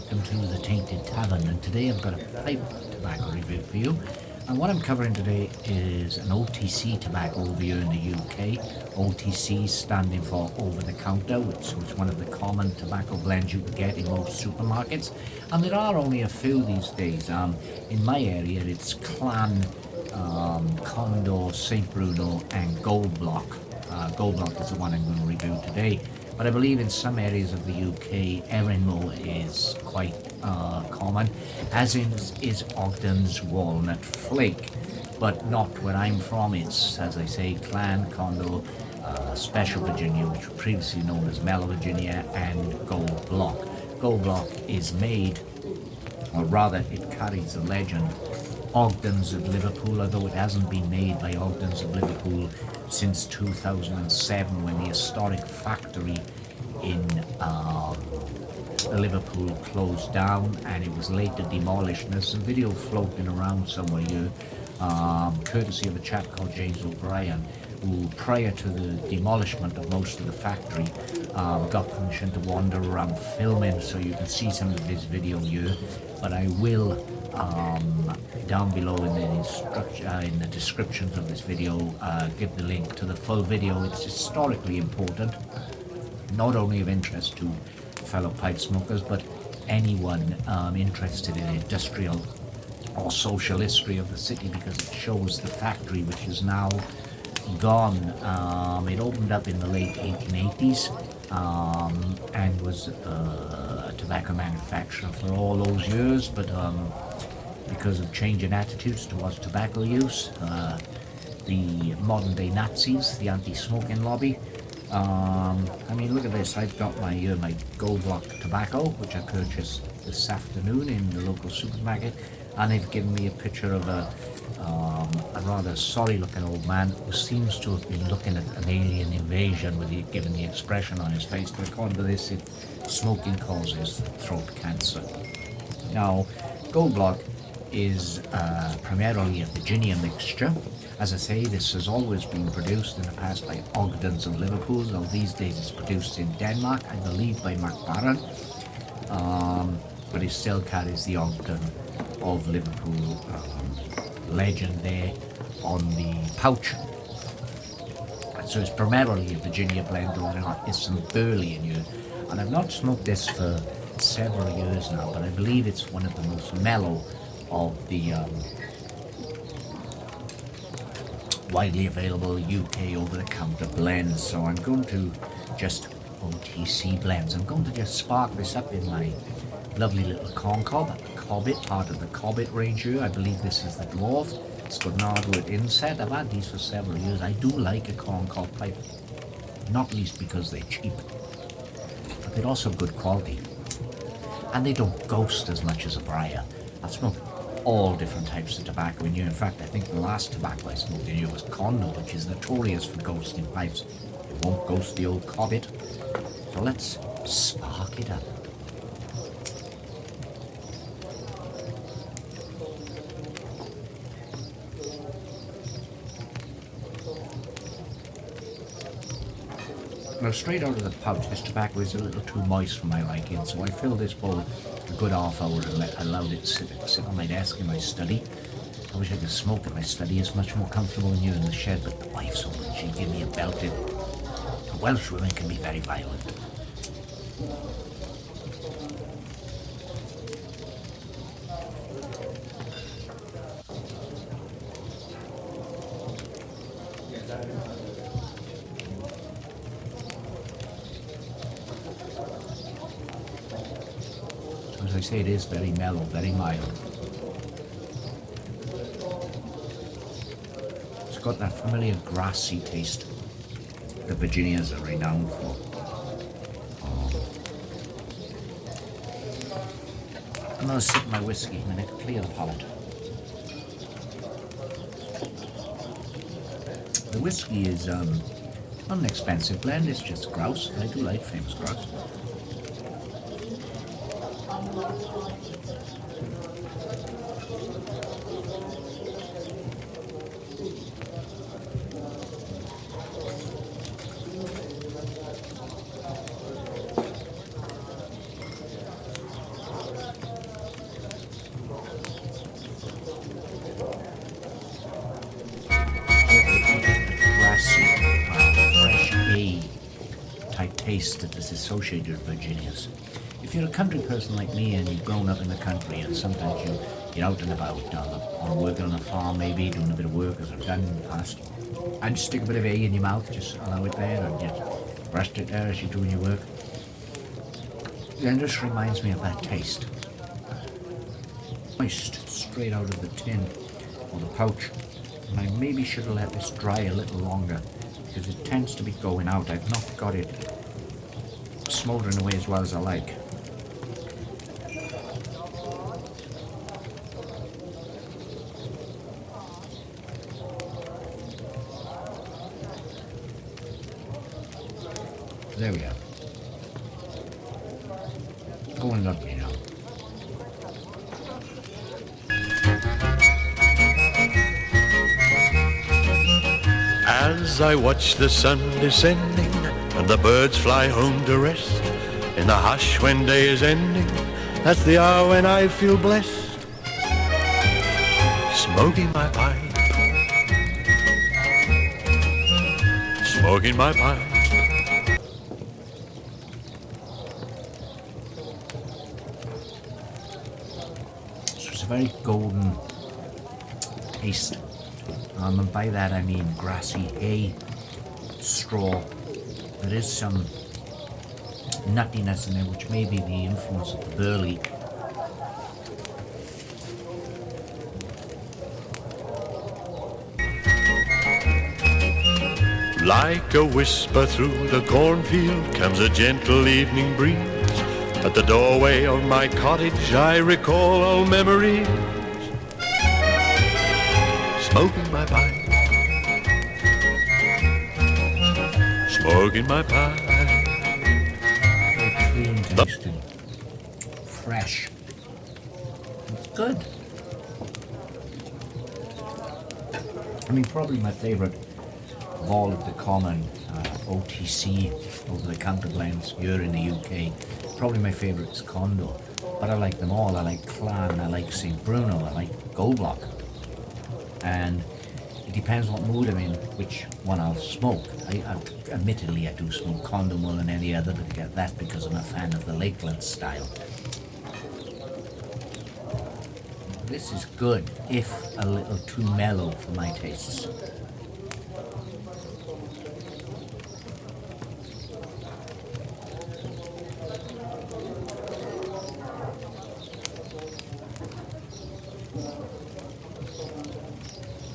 welcome to the Tainted Tavern, and today I've got a pipe tobacco review for you. And what I'm covering today is an OTC tobacco over here in the UK. OTC standing for over the counter, so it's one of the common tobacco blends you can get in most supermarkets. And there are only a few these days. In my area it's Clan, Condor, St Bruno and Gold Block. Gold Block is the one I'm going to review today. But I believe in some areas of the UK, Erinmo is quite common, as is Ogden's Walnut Flake. But not where I'm from. It's, as I say, Clan, Condor, Special Virginia, which was previously known as Mellow Virginia, and Gold Block. Gold Block is made, or rather it carries the legend, Ogdens of Liverpool, although it hasn't been made by Ogdens of Liverpool since 2007, when the historic factory in Liverpool closed down and it was later demolished. And there's some video floating around somewhere here, courtesy of a chap called James O'Brien, who prior to the demolishment of most of the factory got permission to wander around filming, so you can see some of his video here. But I will down below in the descriptions of this video give the link to the full video. It's historically important, not only of interest to fellow pipe smokers, but anyone interested in industrial or social history of the city, because it shows the factory, which is now gone. It opened up in the late 1880s and was a tobacco manufacturer for all those years, but because of changing attitudes towards tobacco use, the modern day Nazis, the anti-smoking lobby, I mean, look at this. I've got my Gold Block tobacco, which I purchased this afternoon in the local supermarket, and they've given me a picture of a rather sorry looking old man who seems to have been looking at an alien invasion, given the expression on his face. But according to this, smoking causes throat cancer. Now, Gold Block is primarily a Virginia mixture. As I say, this has always been produced in the past by Ogdens of Liverpool, though these days it's produced in Denmark, I believe by Mark Barron, but it still carries the Ogden of Liverpool legend there on the pouch. So it's primarily a Virginia blend, though there is some burley in here. And I've not smoked this for several years now, but I believe it's one of the most mellow of the widely available UK over-the-counter blends. So I'm going to just OTC blends. I'm going to just spark this up in my lovely little corn cob, Cobbit, part of the Cobbit range here. I believe this is the Dwarf. It's got an hardwood inset. I've had these for several years. I do like a corn cob pipe, not least because they're cheap, but they're also good quality, and they don't ghost as much as a briar. I've smoked all different types of tobacco in here. In fact, I think the last tobacco I smoked in here was Condor, which is notorious for ghosting pipes. It won't ghost the old Cobbit. So let's spark it up. Now, straight out of the pouch, this tobacco is a little too moist for my liking, so I filled this bowl a good half hour and allowed it to sit on my desk in my study. I wish I could smoke in my study. It's much more comfortable than you in the shed, but the wife's open. She'd give me a belting. The Welsh women can be very violent. As I say, it is very mellow, very mild. It's got that familiar grassy taste that Virginias are renowned for. I'm going to sip my whiskey in a minute, clear the palate. The whiskey is not an expensive blend, it's just grouse. I do like famous grouse. taste that is associated with Virginia's. If you're a country person like me and you've grown up in the country and sometimes you're out and about or working on a farm, maybe doing a bit of work as I've done in the past, and just stick a bit of A in your mouth, just allow it there and just rest it there as you're doing your work, then this reminds me of that taste. Moist, straight out of the tin or the pouch. And I maybe should have let this dry a little longer because it tends to be going out. I've not got it smouldering away as well as I like. There we are. Going lovely now. As I watch the sun descending and the birds fly home to rest, in the hush when day is ending, that's the hour when I feel blessed. Smoking my pipe, smoking my pipe. So it's a very golden taste. And by that I mean grassy hay, straw. There is some nuttiness in there, which may be the influence of the burley. Like a whisper through the cornfield comes a gentle evening breeze. At the doorway of my cottage I recall old memories. Smoking my pipe, smoking my pipe. Very clean tasting, fresh. It's good. I mean, probably my favourite of all of the common OTC, over-the-counter blends here in the UK. Probably my favourite is Condo, but I like them all. I like Clan, I like St. Bruno, I like Gold Block. And it depends what mood I'm in, which one I'll smoke. Admittedly, I do smoke Condo more than any other, but that's because I'm a fan of the Lakeland style. This is good, if a little too mellow for my tastes.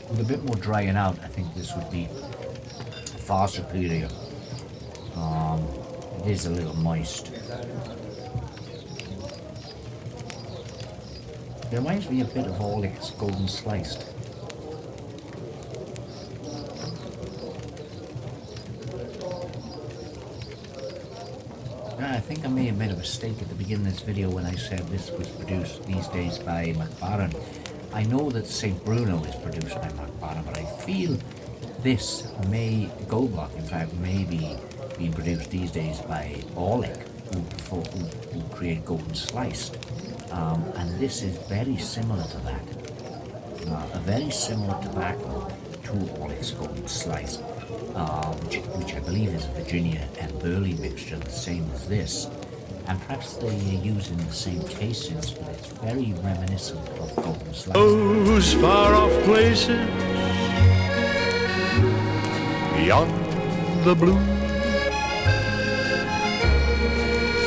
With a bit more drying out, I think this would be far superior. It is a little moist. It reminds me a bit of Ogden's Golden Sliced. I think I may have made a mistake at the beginning of this video when I said this was produced these days by McBaron. I know that St. Bruno is produced by McBaron, but I feel this Gold Block, in fact, may be being produced these days by Orlick, who create Golden Sliced. And this is very similar to that. A very similar tobacco to Orlick's Golden Sliced, which I believe is a Virginia and Burley mixture, the same as this. And perhaps they're using the same casings, but it's very reminiscent of Golden Slice. Those far off places beyond the blue,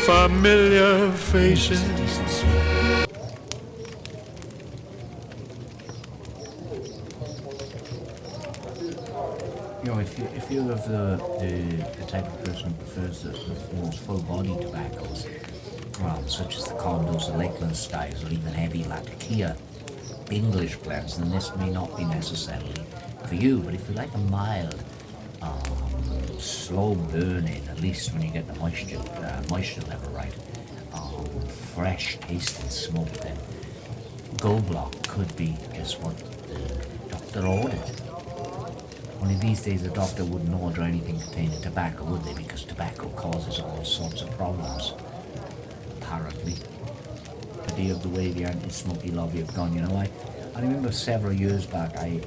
familiar faces. You know, if you're of the type of person who prefers the most full-body tobaccos, such as the Condos, the Lakeland styles, or even heavy Latakia English blends, then this may not be necessarily for you. But if you like a mild, slow burning, at least when you get the moisture level right, fresh tasting smoke, then Gold Block could be just what the doctor ordered. Only these days a doctor wouldn't order anything containing tobacco, would they? Because tobacco causes all sorts of problems, apparently. But the way the anti-smoky lobby have gone, you know, I remember several years back I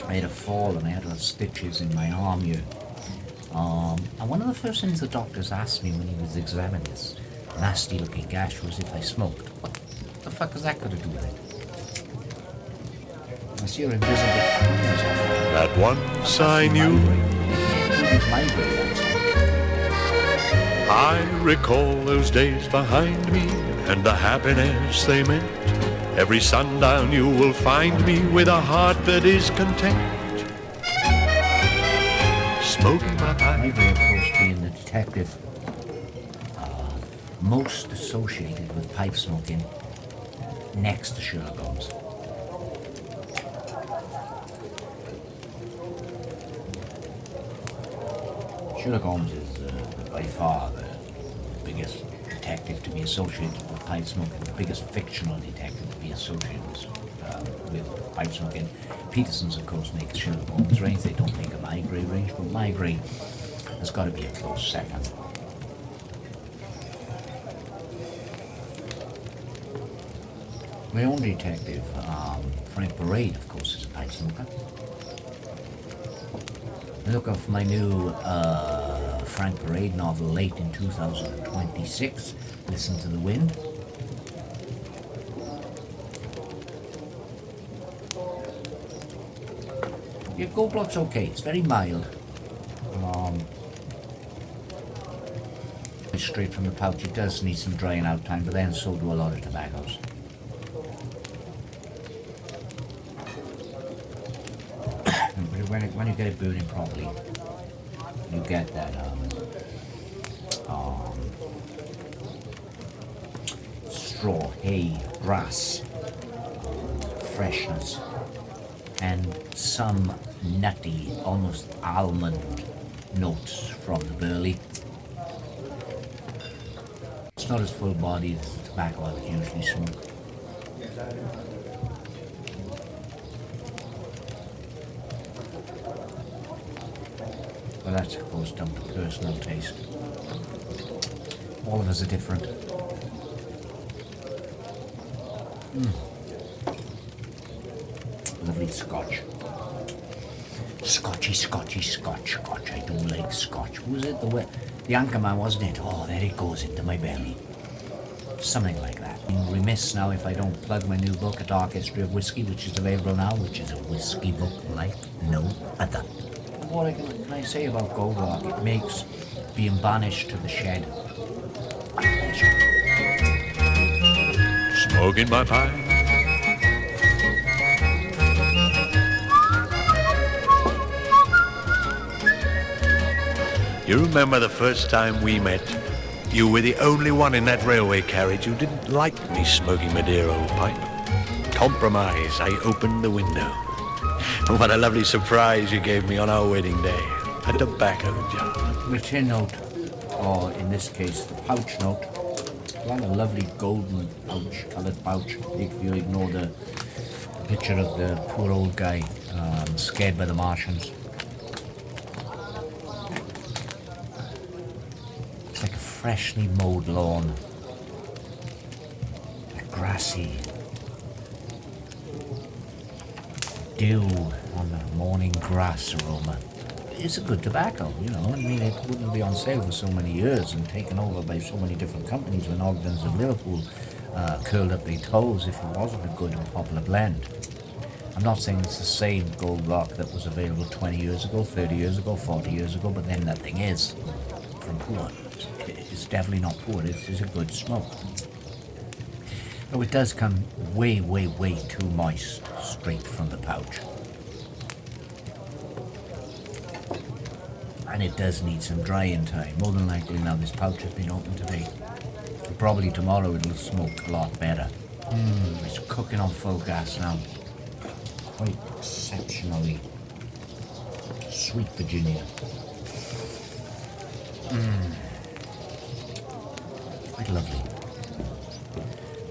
had a fall and I had to have stitches in my arm here. And one of the first things the doctors asked me when he was examining this nasty looking gash was if I smoked. What the fuck is that got to do with it? I see your invisible fingers on it. At once I knew, Migraine, that's all. I recall those days behind me and the happiness they meant. Every sundown you will find me with a heart that is content. Smoking my pipe. Migraine, of course, being the detective most associated with pipe smoking next to Sherlock Holmes. Sherlock Holmes is by far the biggest detective to be associated with pipe smoking, the biggest fictional detective to be associated with pipe smoking. Peterson's, of course, makes Sherlock Holmes range. They don't make a migraine range, but migraine has got to be a close second. My own detective, Frank Parade, of course, is a pipe smoker. Look out for my new Frank Parade novel late in 2026, Listen to the Wind. Your Gold Block's okay, it's very mild. It's straight from the pouch. It does need some drying out time, but then so do a lot of tobaccos. When you get it burning properly, you get that straw, hay, grass, freshness, and some nutty, almost almond notes from the burley. It's not as full-bodied as the tobacco I would usually smoke. But that's, of course, down to personal taste. All of us are different. Lovely scotch. Scotchy, scotch. I do like scotch. Who was it? The Anchorman, wasn't it? Oh, there it goes into my belly. Something like that. I'm remiss now if I don't plug my new book, A Dark History of Whiskey, which is available now, which is a whiskey book like no other. What can I say about Gold Rock? It makes being banished to the shed a pleasure. Smoking my pipe. You remember the first time we met? You were the only one in that railway carriage who didn't like me smoking my dear old pipe. Compromise, I opened the window. What a lovely surprise you gave me on our wedding day. A tobacco jar. The tin note, or in this case, the pouch note. What a lovely golden pouch, coloured pouch, if you ignore the picture of the poor old guy scared by the Martians. It's like a freshly mowed lawn. A grassy dew on the morning grass aroma. It's a good tobacco, you know. I mean, it wouldn't be on sale for so many years and taken over by so many different companies when Ogdens of Liverpool curled up their toes if it wasn't a good and popular blend. I'm not saying it's the same Gold Rock that was available 20 years ago, 30 years ago, 40 years ago, but then nothing is from poor. It's definitely not poor. It's a good smoke. Though it does come way, way, way too moist straight from the pouch. And it does need some drying time. More than likely now this pouch has been opened today. Probably tomorrow it'll smoke a lot better. It's cooking on full gas now. Quite exceptionally sweet Virginia. Quite lovely.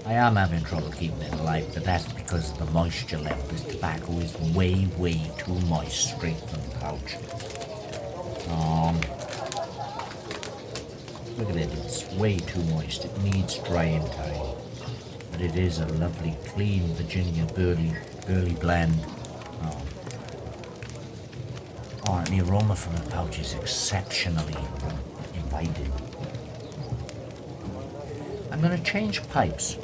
I am having trouble keeping it alive, but that's because of the moisture level. This tobacco is way, way too moist straight from the pouch. Look at it, it's way too moist. It needs drying time. But it is a lovely, clean Virginia burley blend. Oh, and the aroma from the pouch is exceptionally inviting. I'm going to change pipes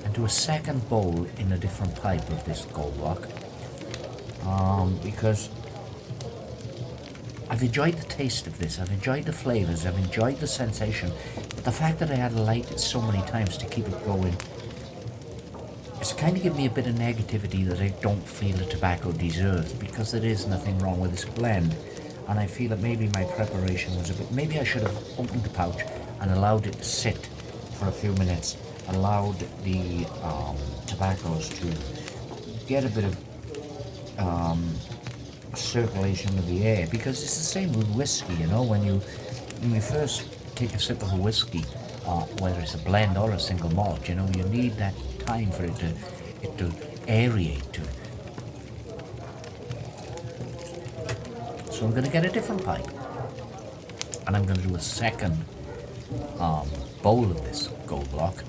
and do a second bowl in a different pipe of this gold block, because I've enjoyed the taste of this, I've enjoyed the flavours, I've enjoyed the sensation, but the fact that I had to light it so many times to keep it going, it's kind of given me a bit of negativity that I don't feel the tobacco deserves, because there is nothing wrong with this blend, and I feel that maybe my preparation was a bit, maybe I should have opened the pouch and allowed it to sit for a few minutes, allowed the tobaccos to get a bit of circulation of the air, because it's the same with whiskey, you know, when you first take a sip of a whiskey, whether it's a blend or a single malt, you know, you need that time for it to aerate to. So I'm going to get a different pipe, and I'm going to do a second bowl of this gold block,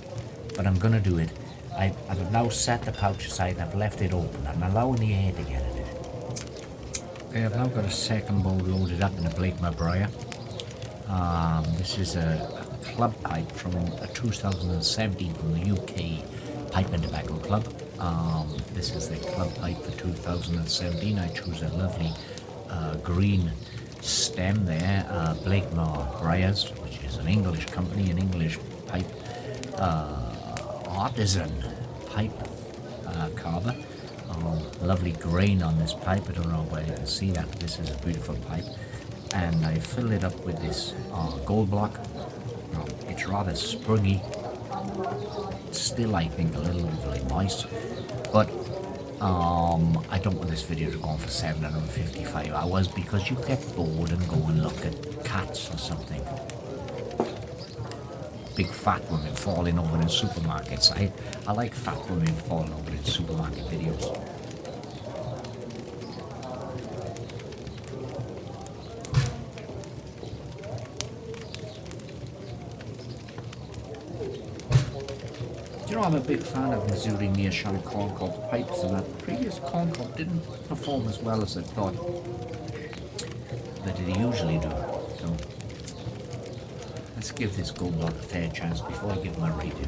but I'm going to do it. I've now set the pouch aside and I've left it open and allowing the air to get in it. Okay, I've now got a second bowl loaded up in a Blakemore Briar. This is a club pipe from a 2017 from the UK Pipe and Tobacco Club. This is the club pipe for 2017. I chose a lovely green stem there, Blakemore Briars, which is an English company, an English pipe artisan pipe carver. Lovely grain on this pipe. I don't know where you can see that, but this is a beautiful pipe. And I filled it up with this gold block. It's rather springy. It's still, I think, a little overly moist, but I don't want this video to go on for 755 hours, because you get bored and go and look at cats or something. Big fat women falling over in supermarkets. I like fat women falling over in supermarket videos. You know, I'm a big fan of Missouri Meerschaum corncob pipes, and that previous corncob didn't perform as well as I thought that it usually do. So let's give this gold block a fair chance before I give my rating.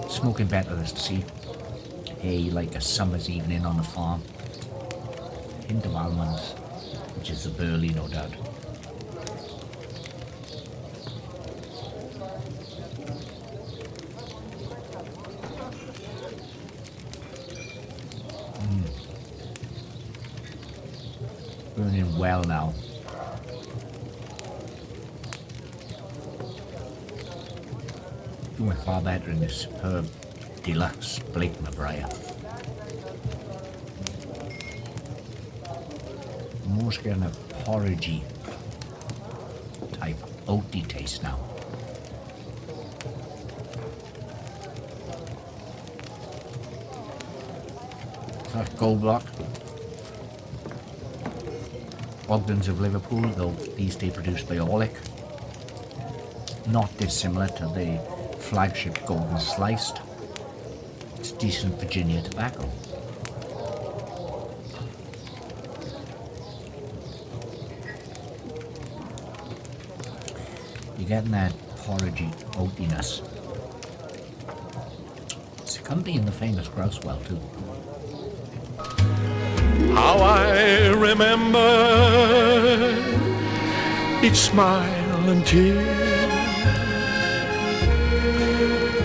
Smoking better to see hay like a summer's evening on a farm. Hint of almonds, which is the burley, no doubt. Burning well now. Doing far better in this superb deluxe Blakemore Briar. Almost getting a porridgey type oaty taste now. That gold block. Ogdens of Liverpool, though these days produced by Orlick. Not dissimilar to the flagship Golden Sliced. It's decent Virginia tobacco. You're getting that porridgey oatiness. It's accompanying the famous grousewell too. How I remember each smile and tear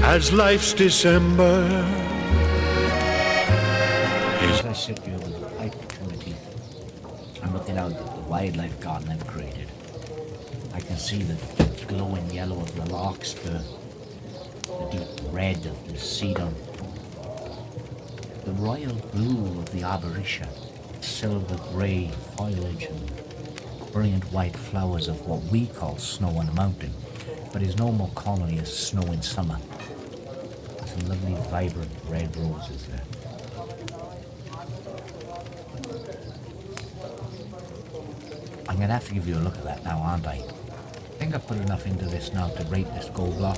as life's December. As I sit here with a pipe between my teeth, I'm looking out at the wildlife garden I've created. I can see the glowing yellow of the larkspur, the deep red of the cedar, the royal blue of the arboretia, silver grey foliage and brilliant white flowers of what we call snow on a mountain, but is no more commonly as snow in summer. Some lovely vibrant red roses there. I'm going to have to give you a look at that now, aren't I? I think I've put enough into this now to rate this gold block.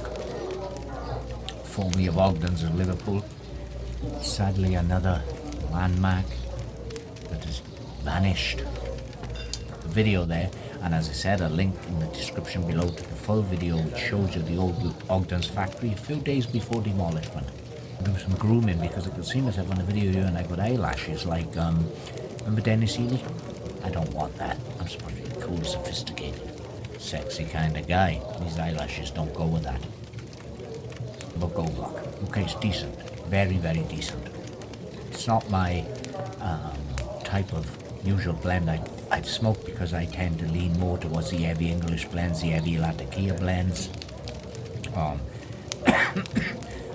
Formerly of Ogdens of Liverpool. Sadly, another landmark that has vanished. The video there, and as I said, a link in the description below to the full video which shows you the old Ogden's factory a few days before demolishment. Do some grooming because I could see myself on the video here and I got eyelashes like, remember Dennis Healy? I don't want that. I'm supposed to be cool, sophisticated, sexy kind of guy. These eyelashes don't go with that. But gold block. Okay, it's decent. Very, very decent. It's not my type of usual blend I'd smoke because I tend to lean more towards the heavy English blends, the heavy Latakia blends.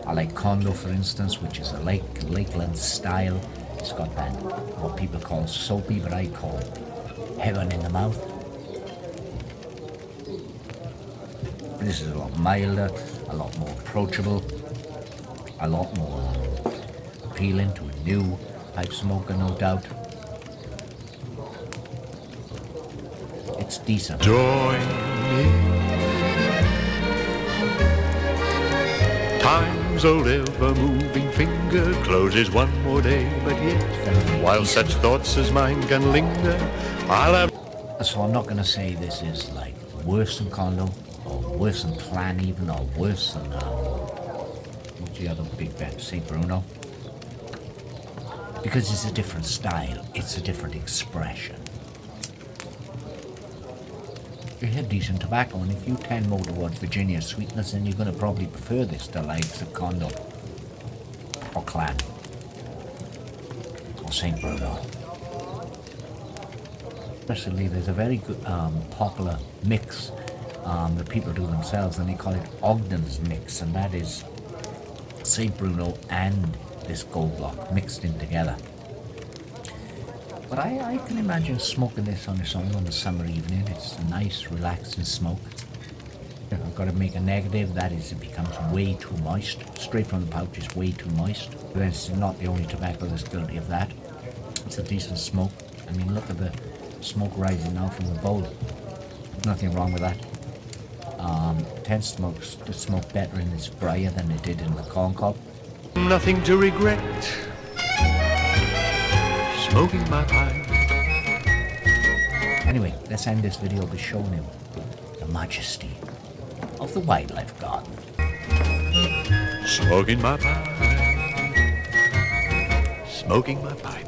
I like Condo, for instance, which is a Lakeland style. It's got that, what people call soapy, but I call heaven in the mouth. This is a lot milder, a lot more approachable, a lot more appealing to a new pipe smoker, no doubt. It's decent. Join me. Time's old ever-moving finger closes one more day, but yet, while such thoughts as mine can linger, I'll have... So I'm not going to say this is like worse than Condo, or worse than Plan even, or worse than, what's the other big bet, St. Bruno? Because it's a different style, it's a different expression. You have decent tobacco, and if you tend more towards Virginia sweetness, then you're going to probably prefer this to likes of Condo, or Clan, or St. Bruno. Especially, there's a very good popular mix that people do themselves, and they call it Ogden's mix, and that is St. Bruno and this gold block mixed in together. But I can imagine smoking this on its own on a summer evening. It's a nice, relaxing smoke. I've got to make a negative, that is, it becomes way too moist. Straight from the pouch, it's way too moist. But it's not the only tobacco that's guilty of that. It's a decent smoke. I mean, look at the smoke rising now from the bowl. Nothing wrong with that. Tends to smoke better in this briar than it did in the corn cob. Nothing to regret. Smoking my pipe. Anyway, let's end this video by showing him the majesty of the wildlife garden. Smoking my pipe. Smoking my pipe.